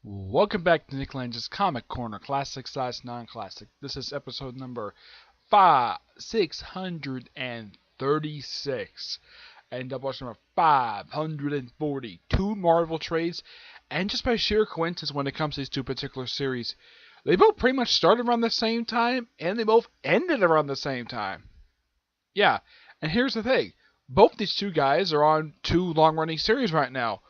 Welcome back to Nick Lenz's Comic Corner, Classic Size Non-Classic. This is episode number 636 and Doubleshot number 540. Two Marvel trades, and just by sheer coincidence when it comes to these two particular series, they both pretty much started around the same time, and they both ended around the same time. Yeah, and here's the thing. Both these two guys are on two long-running series right now.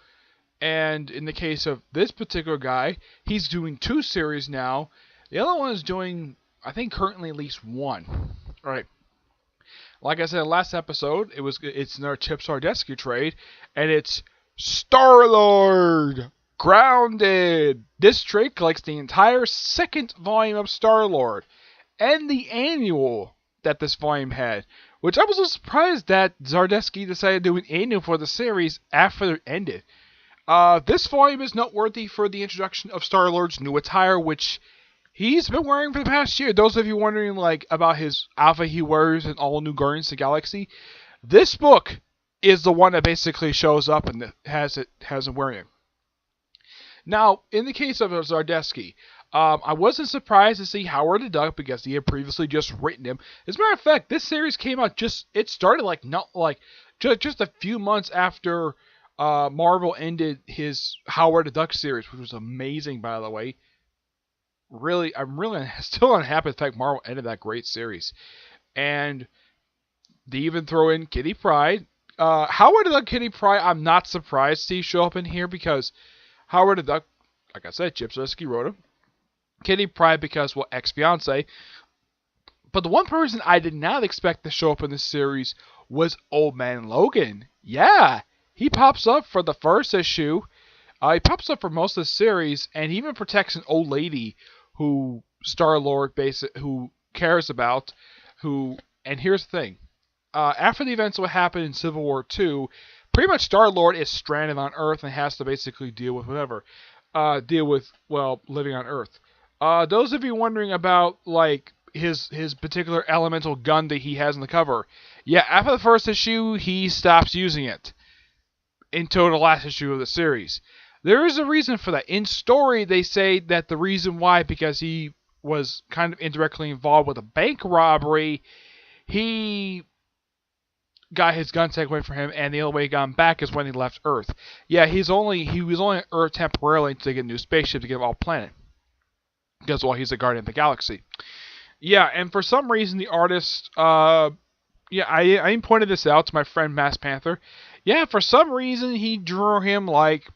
And in the case of this particular guy, he's doing two series now. The other one is doing, I think, currently at least one. All right. Like I said last episode, it's another Chip Zdarsky trade, and it's Star-Lord Grounded. This trade collects the entire second volume of Star-Lord and the annual that this volume had, which I was so surprised that Zdarsky decided to do an annual for the series after it ended. This volume is noteworthy for the introduction of Star-Lord's new attire, which he's been wearing for the past year. Those of you wondering about his outfit he wears in all new Guardians of the Galaxy, this book is the one that basically shows up and has him wearing it. Now, in the case of Zdarsky, I wasn't surprised to see Howard the Duck because he had previously just written him. As a matter of fact, this series came out it started just a few months after Marvel ended his Howard the Duck series, which was amazing, by the way. I'm really still unhappy with the fact Marvel ended that great series. And they even throw in Kitty Pryde. Howard the Duck, Kitty Pryde, I'm not surprised to see show up in here because Howard the Duck, like I said, Chip Zdarsky wrote him. Kitty Pryde because, ex-fiance. But the one person I did not expect to show up in this series was Old Man Logan. Yeah! He pops up for the first issue. He pops up for most of the series, and he even protects an old lady who Star-Lord who cares about. And here's the thing: after the events of what happened in Civil War II, pretty much Star-Lord is stranded on Earth and has to basically deal with living on Earth. Those of you wondering about his particular elemental gun that he has in the cover, yeah, after the first issue, he stops using it until the last issue of the series. There is a reason for that. In story, they say that the reason why, because he was kind of indirectly involved with a bank robbery, he got his gun taken away from him, and the only way he got him back is when he left Earth. Yeah, he was only on Earth temporarily to get a new spaceship to get off planet. Because, he's a guardian of the galaxy. Yeah, and for some reason, the artist, I pointed this out to my friend Mass Panther. Yeah, for some reason, he drew him like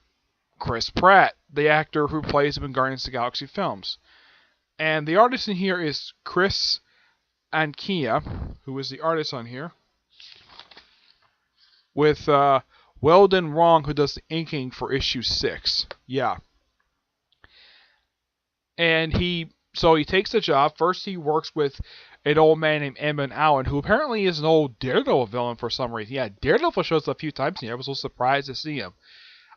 Chris Pratt, the actor who plays him in Guardians of the Galaxy films. And the artist in here is Chris Ankia, who is the artist on here, with Weldon Wrong, who does the inking for issue 6. Yeah. And he takes the job. First, he works with an old man named Edmund Allen, who apparently is an old Daredevil villain for some reason. Yeah, Daredevil shows up a few times here. I was so surprised to see him.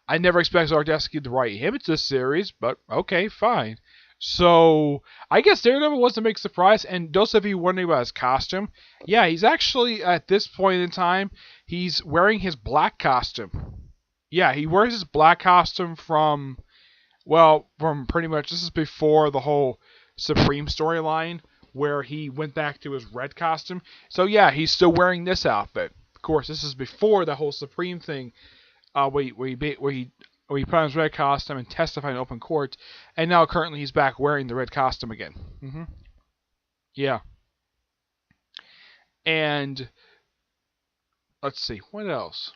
I never expected Zdarsky to write him into this series, but okay, fine. So, I guess Daredevil was a big surprise, and those of you wondering about his costume, yeah, he's actually, at this point in time, he's wearing his black costume. Yeah, he wears his black costume from pretty much, this is before the whole Supreme storyline, where he went back to his red costume. So yeah, he's still wearing this outfit. Of course, this is before the whole Supreme thing, where he put on his red costume and testified in open court, and now currently he's back wearing the red costume again. Yeah. And let's see, what else?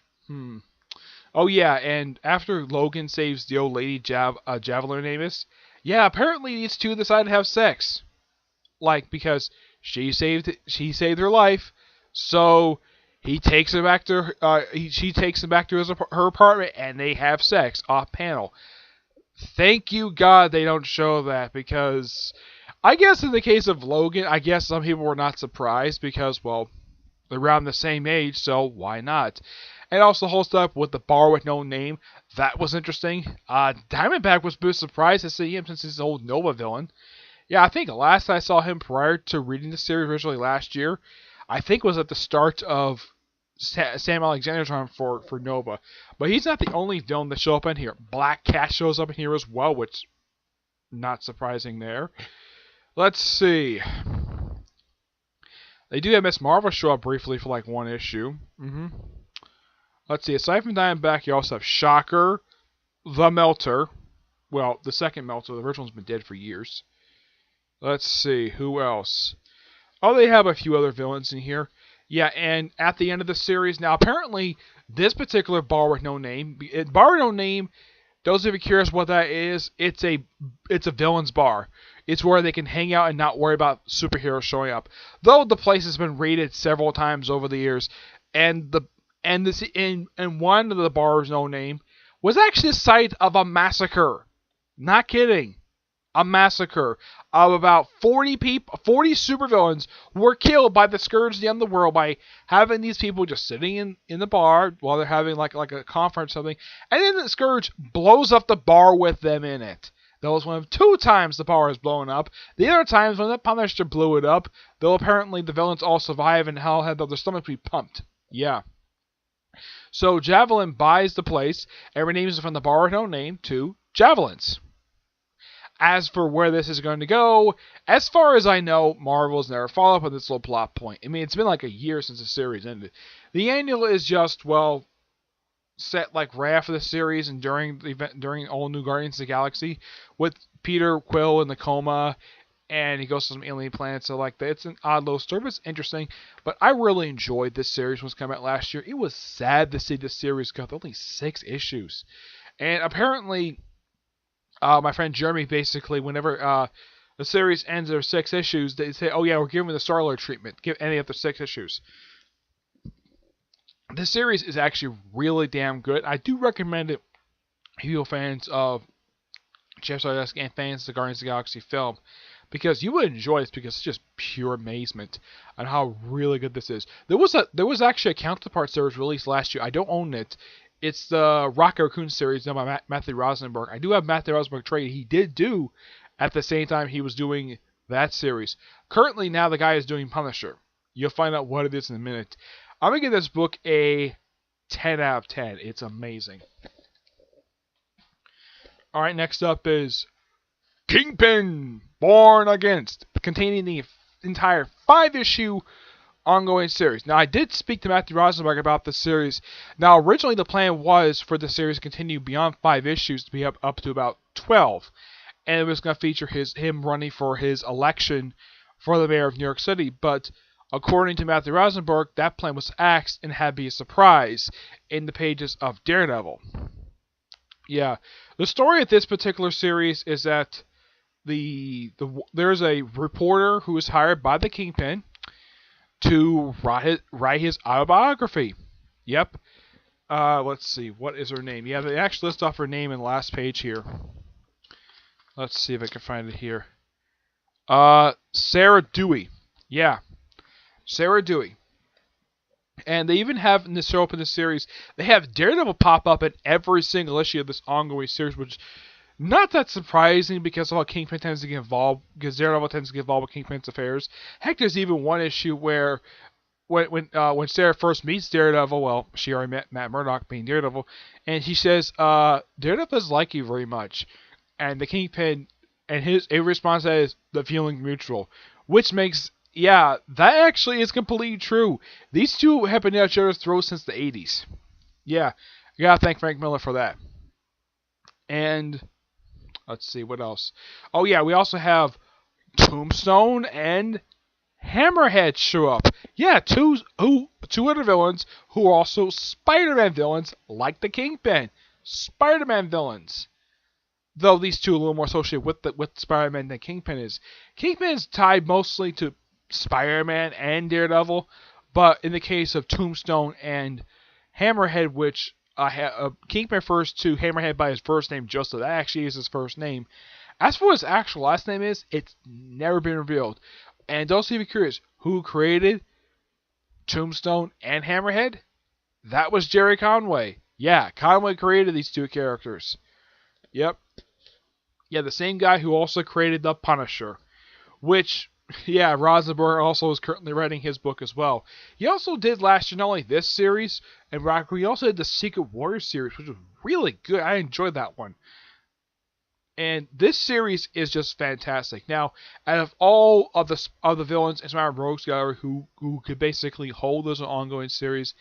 Oh yeah, and after Logan saves the old lady Javelin Amos, yeah, apparently these two decide to have sex. Because she saved her life, so he takes her back to she takes him back to her apartment, and they have sex off panel. Thank you God they don't show that, because I guess in the case of Logan, I guess some people were not surprised because they're around the same age, so why not? And also the whole stuff with the bar with no name, that was interesting. Diamondback was a bit surprised to see him since he's an old Nova villain. Yeah, I think the last I saw him prior to reading the series originally last year, I think was at the start of Sam Alexander's arm for Nova. But he's not the only villain that show up in here. Black Cat shows up in here as well, which not surprising there. Let's see. They do have Miss Marvel show up briefly for like one issue. Let's see. Aside from Diamondback, you also have Shocker, the Melter. Well, the second Melter. The original's been dead for years. Let's see. Who else? Oh, they have a few other villains in here. Yeah, and at the end of the series, now apparently this particular bar with no name, bar with no name, those of you curious what that is, it's a villain's bar. It's where they can hang out and not worry about superheroes showing up. Though the place has been raided several times over the years, and one of the bars, no name, was actually the site of a massacre. Not kidding. A massacre of about 40 supervillains were killed by the Scourge of the Underworld by having these people just sitting in the bar while they're having like a conference or something, and then the Scourge blows up the bar with them in it. That was one of 2 times the bar has blown up. The other times when the Punisher blew it up, though apparently the villains all survive and hell had their stomachs be pumped. Yeah. So Javelin buys the place and renames it from the bar with no name to Javelins. As for where this is going to go, as far as I know, Marvel's never followed up on this little plot point. I mean, it's been like a year since the series ended. The annual is just, well, set like right after the series and during the event, during All New Guardians of the Galaxy, with Peter Quill in the coma, and he goes to some alien planet. So like, it's an odd little story, but it's interesting. But I really enjoyed this series when it came out last year. It was sad to see this series go with only 6 issues, and apparently. My friend Jeremy basically, whenever the series ends their 6 issues, they say, oh yeah, we're giving the Star-Lord treatment. Give any of the 6 issues. This series is actually really damn good. I do recommend it if you're fans of Jeff Stardust and fans of the Guardians of the Galaxy film, because you would enjoy this because it's just pure amazement on how really good this is. There was actually a counterpart series released last year. I don't own it. It's the Rocket Raccoon series done by Matthew Rosenberg. I do have Matthew Rosenberg trade. He did do at the same time he was doing that series. Currently, now the guy is doing Punisher. You'll find out what it is in a minute. I'm going to give this book a 10 out of 10. It's amazing. Alright, next up is Kingpin, Born Against, containing the entire 5-issue ongoing series. Now, I did speak to Matthew Rosenberg about this series. Now, originally the plan was for the series to continue beyond 5 issues to be up to about 12. And it was going to feature him running for his election for the mayor of New York City. But according to Matthew Rosenberg, that plan was axed and had to be a surprise in the pages of Daredevil. Yeah. The story of this particular series is that there's a reporter who is hired by the Kingpin to write his autobiography. Yep. Let's see. What is her name? Yeah, they actually list off her name in the last page here. Let's see if I can find it here. Sarah Dewey. Yeah. Sarah Dewey. And they even have in this show up in this series, they have Daredevil pop up in every single issue of this ongoing series, which not that surprising because of how Kingpin tends to get involved, because Daredevil tends to get involved with Kingpin's affairs. Heck, there's even one issue where when Sarah first meets Daredevil, well, she already met Matt Murdock being Daredevil, and she says, Daredevil doesn't like you very much. And the Kingpin, and his response to that is, the feeling mutual. Which makes, yeah, that actually is completely true. These two have been at each other's throats since the 80s. Yeah, you gotta thank Frank Miller for that. And let's see, what else? Oh yeah, we also have Tombstone and Hammerhead show up. Yeah, two other villains who are also Spider-Man villains, like the Kingpin. Spider-Man villains. Though these two are a little more associated with Spider-Man than Kingpin is. Kingpin is tied mostly to Spider-Man and Daredevil, but in the case of Tombstone and Hammerhead, which Kingpin refers to Hammerhead by his first name, Joseph. That actually is his first name. As for his actual last name is, it's never been revealed. And don't be curious, who created Tombstone and Hammerhead? That was Jerry Conway. Yeah, Conway created these two characters. Yep. Yeah, the same guy who also created the Punisher, which Yeah, Rosenberg also is currently writing his book as well. He also did last year not only this series and Rock, he also did the Secret Warrior series, which was really good. I enjoyed that one. And this series is just fantastic. Now, out of all of the villains in Spider-Man Rogues Gallery who could basically hold as an ongoing series,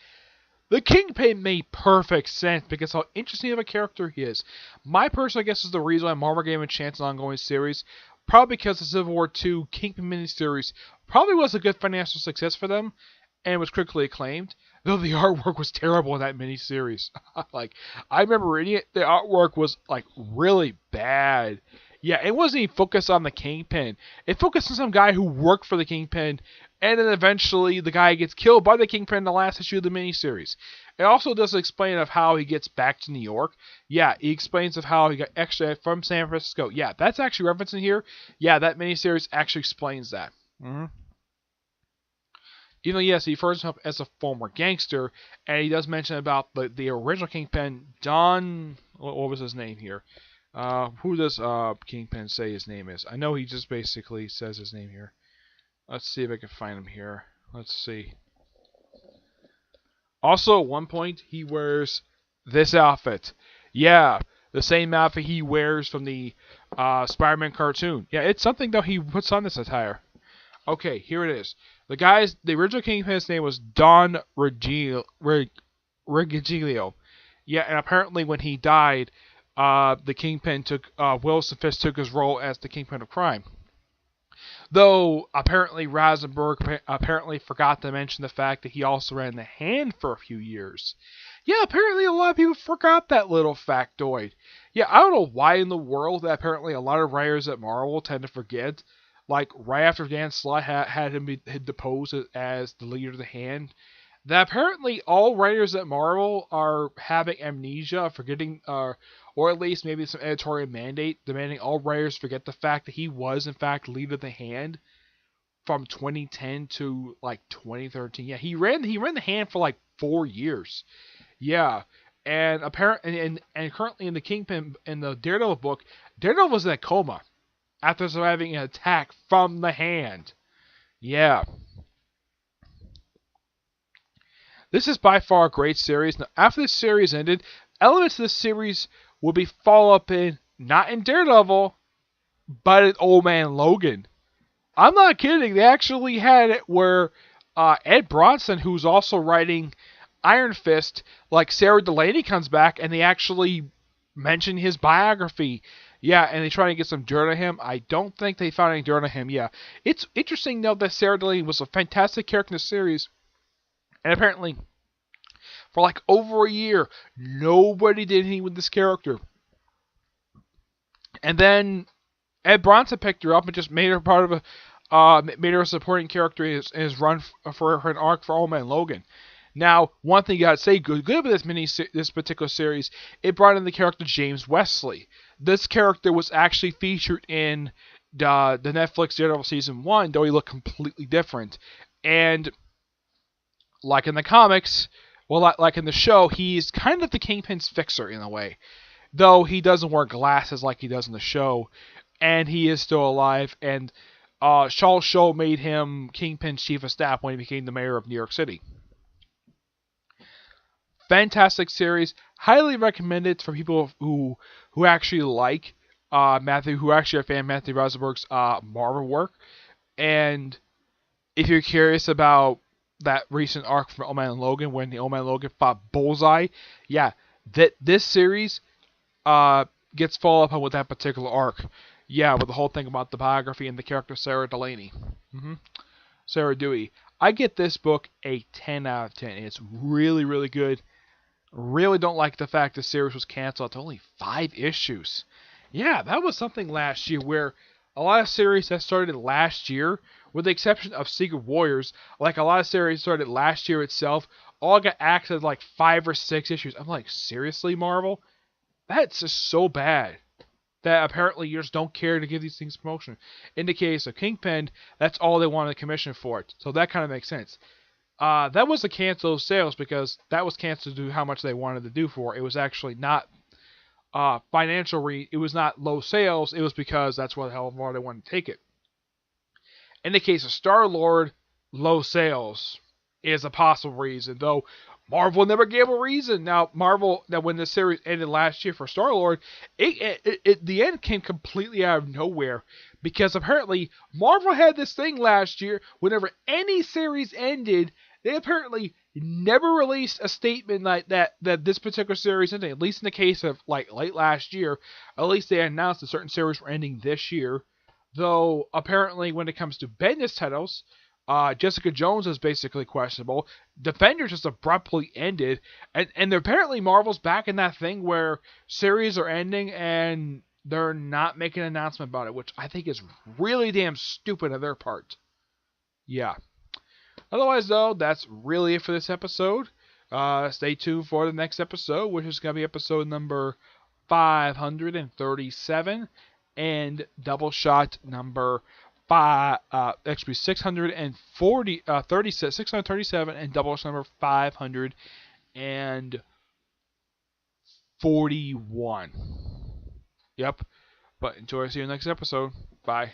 the Kingpin made perfect sense because how interesting of a character he is. My personal guess is the reason why Marvel gave him a chance in an ongoing series, probably because the Civil War II Kingpin miniseries probably was a good financial success for them and was critically acclaimed. Though the artwork was terrible in that miniseries. Like, I remember reading it, the artwork was like really bad. Yeah, it wasn't even focused on the Kingpin. It focused on some guy who worked for the Kingpin, and then eventually the guy gets killed by the Kingpin in the last issue of the miniseries. It also does explain of how he gets back to New York. Yeah, he explains of how he got extra from San Francisco. Yeah, that's actually referencing here. Yeah, that miniseries actually explains that. Even though, yes, he refers himself as a former gangster, and he does mention about the original Kingpin, Don. What was his name here? Who does Kingpin say his name is? I know he just basically says his name here. Let's see if I can find him here. Let's see. Also, at one point, he wears this outfit. Yeah, the same outfit he wears from the Spider-Man cartoon. Yeah, it's something though he puts on this attire. Okay, here it is. The original Kingpin's name was Don Rigiglio. Yeah, and apparently when he died, the Kingpin Wilson Fisk took his role as the Kingpin of Crime. Though apparently Rosenberg apparently forgot to mention the fact that he also ran the Hand for a few years. Yeah, apparently a lot of people forgot that little factoid. Yeah, I don't know why in the world that apparently a lot of writers at Marvel tend to forget. Like right after Dan Slott had him deposed as the leader of the Hand, that apparently all writers at Marvel are having amnesia, forgetting, or at least maybe some editorial mandate demanding all writers forget the fact that he was in fact leader of the Hand from 2010 to like 2013. Yeah, he ran the Hand for like 4 years. Yeah, and and currently in the Kingpin in the Daredevil book, Daredevil was in a coma after surviving an attack from the Hand. Yeah. This is by far a great series. Now, after this series ended, elements of this series will be followed up in, not in Daredevil, but in Old Man Logan. I'm not kidding. They actually had it where Ed Bronson, who's also writing Iron Fist, like Sarah Delaney comes back and they actually mention his biography. Yeah, and they try to get some dirt on him. I don't think they found any dirt on him. Yeah, it's interesting though that Sarah Delaney was a fantastic character in the series, and apparently for like over a year nobody did anything with this character. And then Ed Bronson picked her up and just made her part of made her a supporting character in his run for an arc for Old Man Logan. Now, one thing you gotta say good about this particular series, it brought in the character James Wesley. This character was actually featured in the Netflix Daredevil season 1, though he looked completely different. And like in the comics, well, like in the show, he's kind of the Kingpin's fixer in a way, though he doesn't wear glasses like he does in the show, and he is still alive. And Charles Shaw made him Kingpin's chief of staff when he became the mayor of New York City. Fantastic series, highly recommended for people who actually like Matthew, who actually are a fan of Matthew Rosenberg's Marvel work. And if you're curious about that recent arc from Old Man Logan, when the Old Man Logan fought Bullseye, yeah, this series gets followed up with that particular arc. Yeah, with the whole thing about the biography and the character Sarah Delaney. Sarah Dewey. I get this book a 10 out of 10. It's really, really good. Really don't like the fact the series was canceled to only 5 issues. Yeah, that was something last year where a lot of series that started last year, with the exception of Secret Warriors, like a lot of series started last year itself, all got access like 5 or 6 issues. I'm like, seriously, Marvel? That's just so bad that apparently you just don't care to give these things promotion. In the case of Kingpin, that's all they wanted to commission for it. So that kind of makes sense. That was a cancel of sales because that was canceled due to how much they wanted to do for it. It was actually not it was not low sales. It was because that's what the hell far they wanted to take it. In the case of Star-Lord, low sales is a possible reason, though Marvel never gave a reason. Now, when the series ended last year for Star-Lord, the end came completely out of nowhere. Because apparently, Marvel had this thing last year, whenever any series ended, they apparently never released a statement like that this particular series ended. At least in the case of like late last year, at least they announced that certain series were ending this year. Though apparently, when it comes to Bendis titles, Jessica Jones is basically questionable. Defender just abruptly ended, and apparently Marvel's back in that thing where series are ending and they're not making an announcement about it, which I think is really damn stupid on their part. Yeah. Otherwise, though, that's really it for this episode. Stay tuned for the next episode, which is going to be episode number 537, and Doubleshot number 637, and Doubleshot number 541. Yep. But enjoy. See you next episode. Bye.